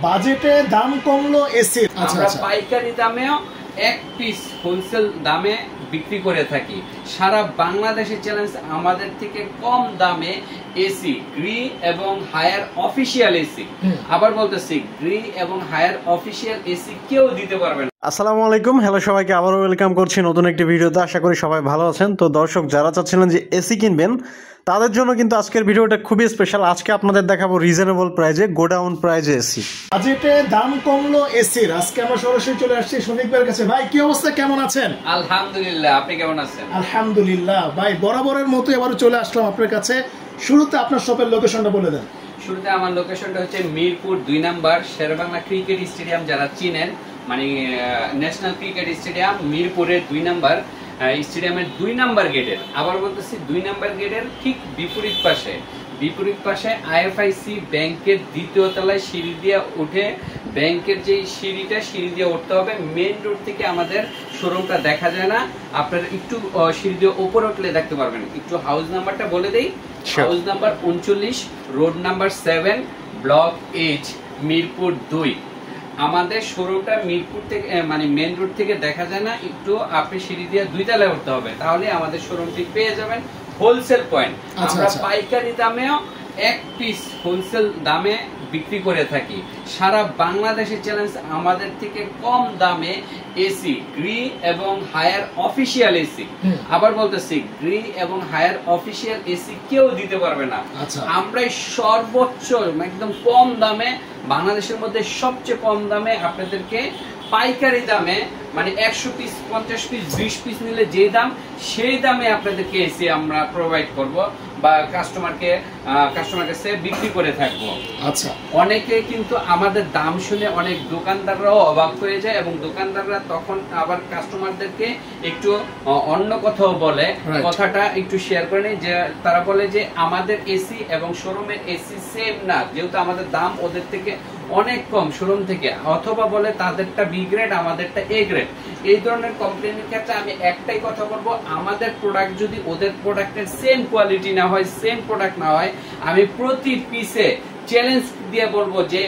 বাজেটে দাম কমলো এসির। আমরা পাইকারি দামেও এক পিস হোলসেল দামে বিক্রি করে থাকি। সারা বাংলাদেশে চ্যালেঞ্জ, আমাদের থেকে কম দামে এসি, গ্রি এবং হায়ার অফিসিয়াল এসি, আবার বলতেছি গ্রি এবং হায়ার অফিসিয়াল এসি কেউ দিতে পারবে না। আসসালামু আলাইকুম, হ্যালো সবাইকে, আবারও ওয়েলকাম করছি নতুন একটি ভিডিওতে। আশা করি সবাই ভালো আছেন। তো দর্শক, যারা চাচ্ছিলেন যে এসি কিনবেন তাদের জন্য কিন্তু আজকের ভিডিওটা খুবই স্পেশাল। আজকে আপনাদের দেখাবো রিজনেবল প্রাইজে, গোডাউন প্রাইজে এসি। বাজেটে দাম কমলো এসির। আজকে আমরা সরাসরি চলে আসছি শফিক ভাইয়ের কাছে। ভাই কি অবস্থা, কেমন আছেন? আলহামদুলিল্লাহ, আপনি কেমন আছেন? আলহামদুলিল্লাহ ভাই, বরাবরের মতো এবারে চলে আসলাম আপনার কাছে। শুরুতে আপনার শপের লোকেশনটা বলে দেন। শুরুতে আমার লোকেশনটা হচ্ছে Mirpur 2 number Sher-e-Bangla cricket stadium, যারা চিনেন, মানে ন্যাশনাল ক্রিকেট স্টেডিয়াম মিরপুরের 2 নাম্বার স্টেডিয়ামের 2 নাম্বার গেটের, আবার বলতেছি 2 নাম্বার গেটের ঠিক বিপরীত পাশে আইএফআইসি ব্যাংকের 2য় তলায় সিঁড়ি দিয়ে উঠে, ব্যাংকের যে সিঁড়ি দিয়ে উঠতে হবে। মেইন রোড থেকে আমাদের শোরুমটা দেখা যায় না, আপনারা একটু সিঁড়ি দিয়ে উপরে উঠলে দেখতে পারবেন। একটু হাউস নাম্বারটা বলে দেই। House number 39, road number 7, block H, Mirpur 2। আমাদের শোরুমটা মিরপুর থেকে, মানে মেইন রোড থেকে দেখা যায় না, একটু আপনি সিঁড়ি দিয়ে 2 তলায় উঠতে হবে, তাহলে আমাদের শোরুমটি পেয়ে যাবেন। হোলসেল পয়েন্ট, আমরা পাইকারি দামেও এক পিস হোলসেল দামে বিক্রি করে থাকি। সারা বাংলাদেশে চ্যালেঞ্জ, আমাদের থেকে কম দামে এসি, গ্রি এবং হায়ার অফিসিয়াল এসি, আবার বলতেছি গ্রি এবং হায়ার অফিসিয়াল এসি কেউ দিতে পারবে না। আমরা সর্বোচ্চ একদম কম দামে, বাংলাদেশের মধ্যে সবচেয়ে কম দামে আপনাদেরকে পাইকারি দামে, মানে 100 পিস, 50 পিস, 20 পিস নিলে যে দাম, সেই দামে আপনাদেরকে এসি আমরা প্রোভাইড করব বা কাস্টমারকে কাছে বিক্রি করে থাকবো। আচ্ছা, অনেকে কিন্তু আমাদের দাম শুনে অনেক দোকানদাররাও অবাক হয়ে যায়, এবং দোকানদাররা তখন আবার কাস্টমারদেরকে একটু অন্য কথাও বলে। কথাটা একটু শেয়ার করে নেই, যে তারা বলে যে আমাদের এসি এবং শোরুমের এসি সেম না, যেহেতু আমাদের দাম ওদের থেকে অনেক কম শোরুম থেকে, অথবা বলে তাদেরটা বি গ্রেড, আমাদেরটা এ গ্রেড। এই ধরনের কমপ্লেনের ক্ষেত্রে আমি একটাই কথা বলবো, আমাদের প্রোডাক্ট যদি ওদের প্রোডাক্টের সেম কোয়ালিটি না হয়, সেম প্রোডাক্ট না হয়, আমি প্রতি পিসে চ্যালেঞ্জ দিয়ে বলবো যে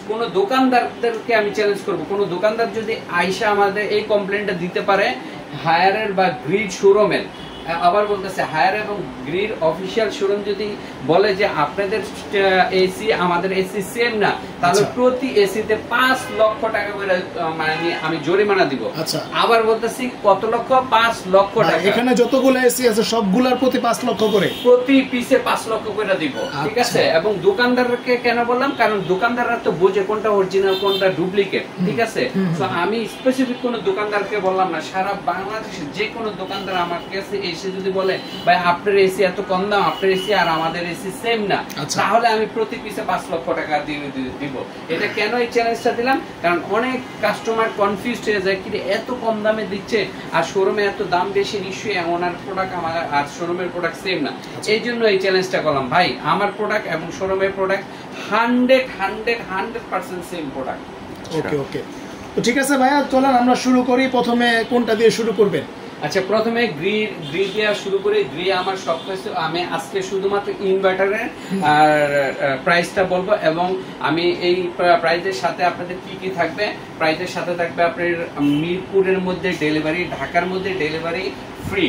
কোনো দোকানদারদেরকে আমি চ্যালেঞ্জ করবো, কোনো দোকানদার যদি আইসা আমাদের এই কমপ্লেনটা দিতে পারে হায়ারের বা গ্রিড শোরুমের, আবার বলতেছে হায়ার এবং গ্রিড অফিসিয়াল শোরুম যদি বলে যে আপনাদের এসি আমাদের এসি সেম না, তাহলে প্রতি এসিতে 5 লক্ষ টাকা করে মানে আমি জরিমানা দিব। আবার বলতেছি কত লক্ষ? 5 লক্ষ টাকা। এখানে যতগুলো এসি আছে সবগুলোর প্রতি 5 লক্ষ করে, প্রতি পিসে 5 লক্ষ করে দিব, ঠিক আছে? এবং দোকানদারকে কেন বললাম, কারণ দোকানদাররা তো বোঝে কোনটা অরিজিনাল কোনটা ডুপ্লিকেট, ঠিক আছে? তো আমি স্পেসিফিক কোন দোকানদারকে বললাম না, সারা বাংলাদেশে যে কোনো দোকানদার আমার কাছে এসে যদি বলে ভাই আপনার এসি এত কম দাম, আপনার এসি আর আমাদের এসি সেম না, তাহলে আমি প্রতি পিসে 5 লক্ষ টাকা দিব। এটা কেন এই চ্যালেঞ্জটা দিলাম, কারণ অনেক কাস্টমার কনফিউজড হয়ে যায়, কি এত কম দামে দিচ্ছে আর শোরুমে এত দাম বেশি, নিশ্চয়ই ওনার প্রোডাক্ট আমার আর শোরুমের প্রোডাক্ট সেম না। এই জন্য এই চ্যালেঞ্জটা করলাম। ভাই, আমার প্রোডাক্ট এবং শোরুমের প্রোডাক্ট 100% সেম প্রোডাক্ট। ওকে ওকে, তো ঠিক আছে ভাইয়া, চলেন আমরা শুরু করি। প্রথমে কোনটা দিয়ে শুরু করবেন? আচ্ছা, প্রথমে গ্রি দিয়ে শুরু করি। গ্রি আমার সবকিছু, আমি আজকে শুধুমাত্র ইনভার্টারের প্রাইসটা বলবো, এবং আমি এই প্রাইসের সাথে আপনাদের কি কি থাকবে। প্রাইসের সাথে থাকবে আপনার মিরপুরের মধ্যে ডেলিভারি, ঢাকার মধ্যে delivery free,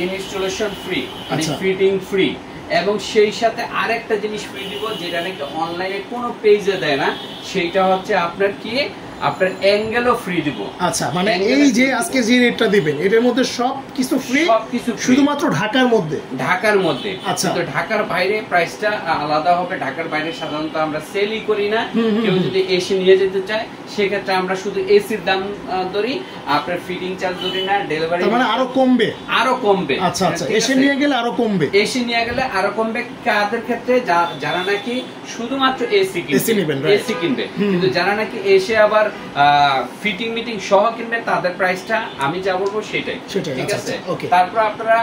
installation free, fitting free, এবং সেই সাথে আরেকটা জিনিস ফ্রি দিব, যেটা নাকি অনলাইনে কোনো পেজে দেয় না, সেইটা হচ্ছে আপনার কি, আপনার অ্যাঙ্গেলও ফ্রি দিব। আচ্ছা, মানে এই যে আজকে যে রেটটা দিবেন এটার মধ্যে সব কিছু ফ্রি, শুধুমাত্র ঢাকার মধ্যে। আচ্ছা, তো ঢাকার বাইরে প্রাইসটা আলাদা হবে। ঢাকার বাইরে সাধারণত আমরা সেলই করি না। কেউ যদি এসি নিয়ে যেতে চায় সেক্ষেত্রে আমরা শুধু এসির দাম ধরি, আপনার ফিটিং চার্জ ধরি না, ডেলিভারি মানে আরো কমবে। আচ্ছা আচ্ছা, এসি নিয়ে গেলে আরো কমবে। কাদের ক্ষেত্রে? যারা নাকি শুধুমাত্র এসি কিনবে, কিন্তু যারা নাকি এসে আবার ফিটিং মিটিং সহ কিনবে, তাদের প্রাইসটা আমি যা বলবো সেটাই, ঠিক আছে? তারপর আপনারা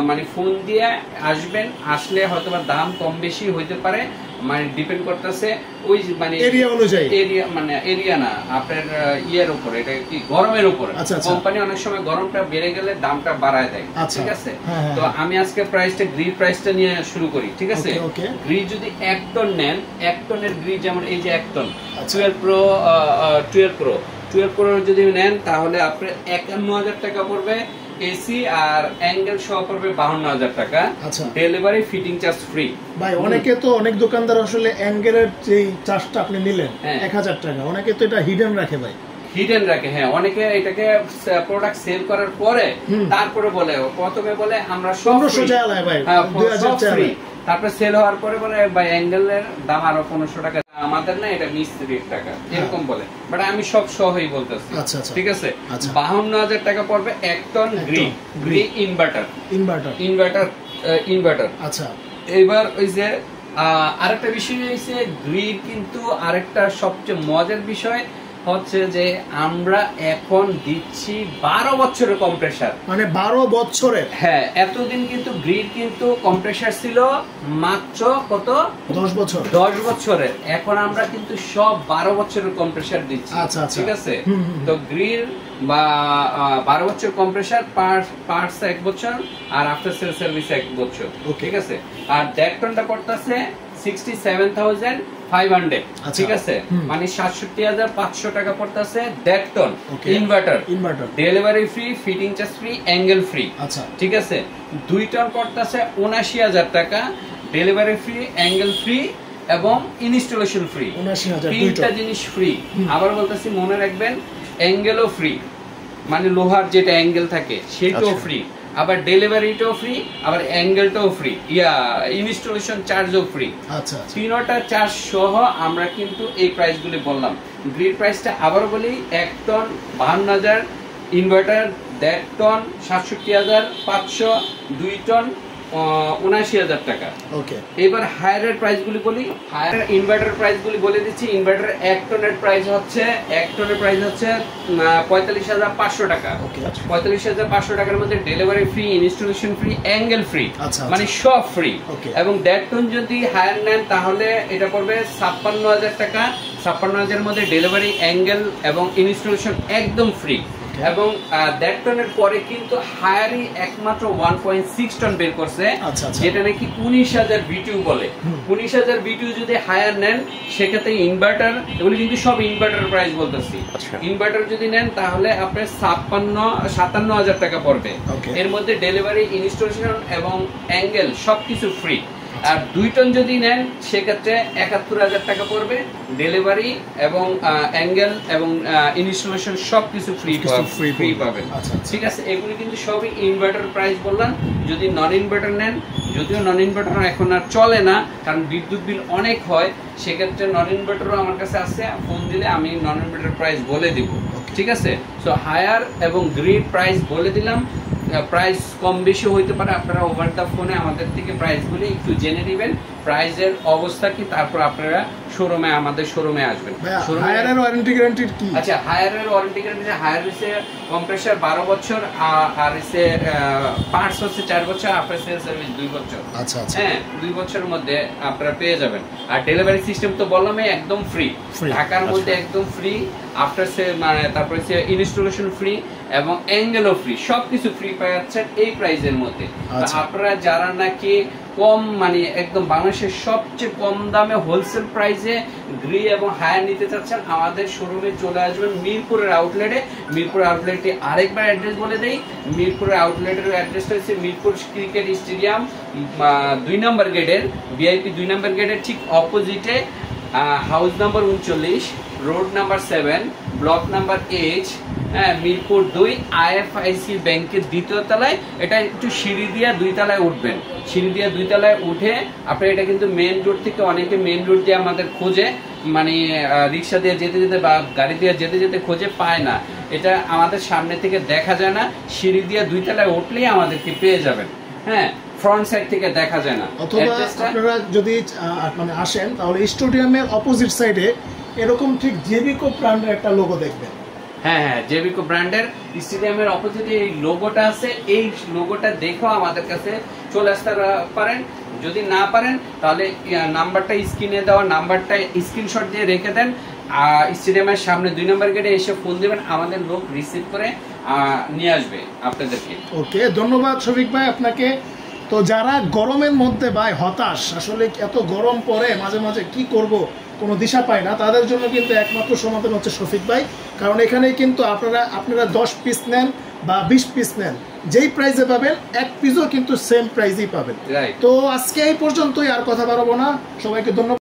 মানে ফোন দিয়ে আসবেন, আসলে হয়তো দাম কম বেশি হইতে পারে, মানে ডিপেন্ড করতেছে ওই মানে এরিয়া অনুযায়ী, এরিয়া মানে এরিয়া না আপনার ইয়ের উপর, এটা কি গরমের উপর। কোম্পানি অনেক সময় গরমটা বেড়ে গেলে দামটা বাড়ায় দেয়, ঠিক আছে। তো আমি আজকে প্রাইসটা গ্রিড প্রাইসটা নিয়ে শুরু করি, ঠিক আছে। গ্রিড যদি 1 টন নেন, 1 টনের গ্রিড যেমন এই যে 1 টন 12 প্রো যদি নেন তাহলে আপনার 51,000 টাকা পড়বে এসি, আর অ্যাঙ্গেল সহ পড়বে 52,000 টাকা। Delivery fitting charge free. ভাই অনেকে তো অনেক দোকানদার আসলে অ্যাঙ্গেলের যে চার্জটা আপনি নিলেন 1000 টাকা, অনেকে তো এটা হিডেন রাখে ভাই, হিডেন রাখে। হ্যাঁ, অনেকে এটাকে প্রোডাক্ট সেল করার পরে তারপরে বলে, প্রথমে বলে আমরা 1500 টাকা লাই ভাই, 2000 টাকা, তারপরে সেল হওয়ার পরে বলে ভাই অ্যাঙ্গেলের দাম আরো 1500 টাকা আমাদের না, এটা মিস্ত্রির টাকা, এরকম বলে। বাট আমি সব সহই বলতেছি, ঠিক আছে। 52,000 টাকা পড়বে 1 টন গ্রি ইনভার্টার। আচ্ছা, এবার ওই যে আরেকটা বিষয় হয়েছে গ্রিড, কিন্তু আরেকটা সবচেয়ে মজার বিষয় হচ্ছে যে আমরা এখন দিচ্ছি 12 বছরের কম্প্রেসার, মানে 12 বছরের। হ্যাঁ, এতদিন কিন্তু গ্রিড কিন্তু কম্প্রেসার ছিল মাত্র কত 10 বছরের, এখন আমরা কিন্তু সব 12 বছরের কম্প্রেসার দিচ্ছি, ঠিক আছে। তো গ্রিড বা 12 বছর কম্প্রেসার, পার্টস 1 বছর, আর আফটার সেল সার্ভিস 1 বছর, ঠিক আছে। আর ডেকটনটা পড়তেছে 67,500, ঠিক আছে, মানে 67,500 টাকা পড়তেছে ডেকটন inverter. Delivery free, fitting charge free, angle free, ঠিক আছে। 2 টন পড়তেছে 79,000 টাকা, ডেলিভারি ফ্রি, অ্যাঙ্গেল ফ্রি এবং ইনস্টলেশন ফ্রি, 3টা জিনিস ফ্রি। আবার বলতেছি, মনে রাখবেন অ্যাঙ্গেলও ফ্রি, মানে লোহার যেটা অ্যাঙ্গেল থাকে সেটাও ফ্রি, আবার ডেলিভারিটাও ফ্রি, আবার অ্যাঙ্গেলটাও ফ্রি, ইনস্টলেশন চার্জও ফ্রি। আচ্ছা, 3টা চার্জ সহ আমরা কিন্তু এই প্রাইসগুলি বললাম। গ্রিড প্রাইসটা আবার বলি, 1 টন 52,000, ইনভার্টার 1.5 টন 67,500, 2 টন 79,000 টাকা। ওকে, এবার হায়ারের প্রাইসগুলি বলি। হায়ার ইনভার্টার প্রাইসগুলি বলে দিচ্ছি। ইনভার্টার 1 টনের প্রাইস হচ্ছে 45,500 টাকা। 45,500 টাকার মধ্যে delivery free, installation free, angle free, মানে সব ফ্রি। এবং 1.5 টন যদি হায়ার নেন তাহলে এটা পড়বে 56,000 টাকা। 56,000 মধ্যে ডেলিভারি, অ্যাঙ্গেল এবং ইনস্টলেশন একদম ফ্রি। এবং 1.5 টনের পরে কিন্তু হায়ারই একমাত্র 1.6 টন বের করছে, যেটা নাকি 19,000 বিটিউ বলে। 19,000 বিটিউ যদি হায়ার নেন সেক্ষেত্রে ইনভার্টার, এগুলো কিন্তু সব ইনভার্টার প্রাইস বলতেছি। ইনভার্টার যদি নেন তাহলে আপনার 57,000 টাকা পড়বে। এর মধ্যে ডেলিভারি, ইনস্টলেশন এবং অ্যাঙ্গেল সবকিছু ফ্রি। আর 2 টন যদি নেন সেক্ষেত্রে 71,000 টাকা পড়বে, ডেলিভারি এবং অ্যাঙ্গেল এবং ইনস্টলেশন সবকিছু ফ্রি পাবেন, ঠিক আছে। এগুলি কিন্তু সবই ইনভার্টার প্রাইস বললাম। যদি নন ইনভার্টার নেন, যদিও নন ইনভার্টার এখন আর চলে না কারণ বিদ্যুৎ বিল অনেক হয়, সেক্ষেত্রে নন ইনভার্টারও আমার কাছে আছে, ফোন দিলে আমি নন ইনভার্টার প্রাইস বলে দিব, ঠিক আছে। সো হায়ার এবং গ্রিড প্রাইস বলে দিলাম। প্রাইস কম বেশি হইতে পারে, আপনারা ওভার দ্য ফোনে আমাদের থেকে প্রাইসগুলি একটু জেনে নেবেন, প্রাইসের অবস্থা কি, তারপর আপনারা শোরুমে, আমাদের শোরুমে আসবেন। হায়ারের ওয়ারেন্টি গ্যারান্টি কি? আচ্ছা, হায়ারের ওয়ারেন্টি গ্যারান্টি, হায়ার হচ্ছে কম্প্রেসার 12 বছর, আর হচ্ছে পার্টস হচ্ছে 4 বছর, আফটার সেল সার্ভিস 2 বছর। আচ্ছা, হ্যাঁ, 2 বছরের মধ্যে আপনারা পেয়ে যাবেন। আর ডেলিভারি সিস্টেম তো বললামই একদম ফ্রি, ঢাকার মধ্যে একদম ফ্রি। আফটার সেল মানে তারপর হচ্ছে ইনস্টলেশন ফ্রি এবং অ্যাঙ্গেলও ফ্রি, সবকিছু ফ্রি পাওয়া যাচ্ছে এই প্রাইসের মধ্যে। আপনারা যারা নাকি কম মানে একদম বাংলাদেশের সবচেয়ে কম দামে হোলসেল প্রাইসে গ্রি এবং হায়ার নিতে চাচ্ছেন, আমাদের শোরুমে চলে আসবেন মিরপুরের আউটলেটে। মিরপুর আউটলেটে আরেকবার অ্যাড্রেস বলে দেই, মিরপুরের আউটলেটের অ্যাড্রেসটা হচ্ছে মিরপুর ক্রিকেট স্টেডিয়াম 2 নম্বর গেটের, ভিআইপি 2 নম্বর গেটের ঠিক অপোজিটে, house number 39, road number 7, block number H, Mirpur 2, IFIC ব্যাংকের 2য় তলায়। এটা একটু সিঁড়ি দিয়ে 2 তলায় উঠবেন, সিঁড়ি দিয়ে 2 তলায় উঠে আপনার, এটা কিন্তু মেইন রোড থেকে, অনেকে মেইন রোড দিয়ে আমাদের খোঁজে, মানে রিক্সা দিয়ে যেতে যেতে বা গাড়ি দিয়ে যেতে যেতে খোঁজে পায় না, এটা আমাদের সামনে থেকে দেখা যায় না, সিঁড়ি দিয়ে 2 তলায় উঠলেই আমাদেরকে পেয়ে যাবেন। হ্যাঁ, ফ্রন্ট সাইড থেকে দেখা যায় না। অথবা আপনারা যদি মানে আসেন তাহলে স্টেডিয়ামের অপোজিট সাইডে এরকম ঠিক জেবিকো ব্র্যান্ডের একটা লোগো দেখবেন। হ্যাঁ হ্যাঁ, জেবিকো ব্র্যান্ডের স্টেডিয়ামের অপোজিটে এই লোগোটা আছে, এই লোগোটা দেখেও আমাদের কাছে চলে আসতে পারেন। যদি না পারেন তাহলে নাম্বারটা স্ক্রিনে দেওয়া নাম্বারটা স্ক্রিনশট দিয়ে রেখে দেন, স্টেডিয়ামের সামনে 2 নম্বর গেটে এসে ফোন দিবেন, আমাদের লোক রিসিভ করে নিয়ে আসবে আপনাদেরকে। ওকে, ধন্যবাদ শফিক ভাই আপনাকে। তো যারা গরমের মধ্যে ভাই হতাশ, আসলে এত গরম পড়ে মাঝে মাঝে কি করব কোনো দিশা পায় না, তাদের জন্য কিন্তু একমাত্র সমাধান হচ্ছে শফিক ভাই। কারণ এখানে কিন্তু আপনারা 10 পিস নেন বা 20 পিস নেন, যেই প্রাইসে পাবেন 1 পিসও কিন্তু সেম প্রাইসেই পাবেন। তো আজকে এই পর্যন্তই, আর কথা বাড়াবো না, সবাইকে ধন্যবাদ।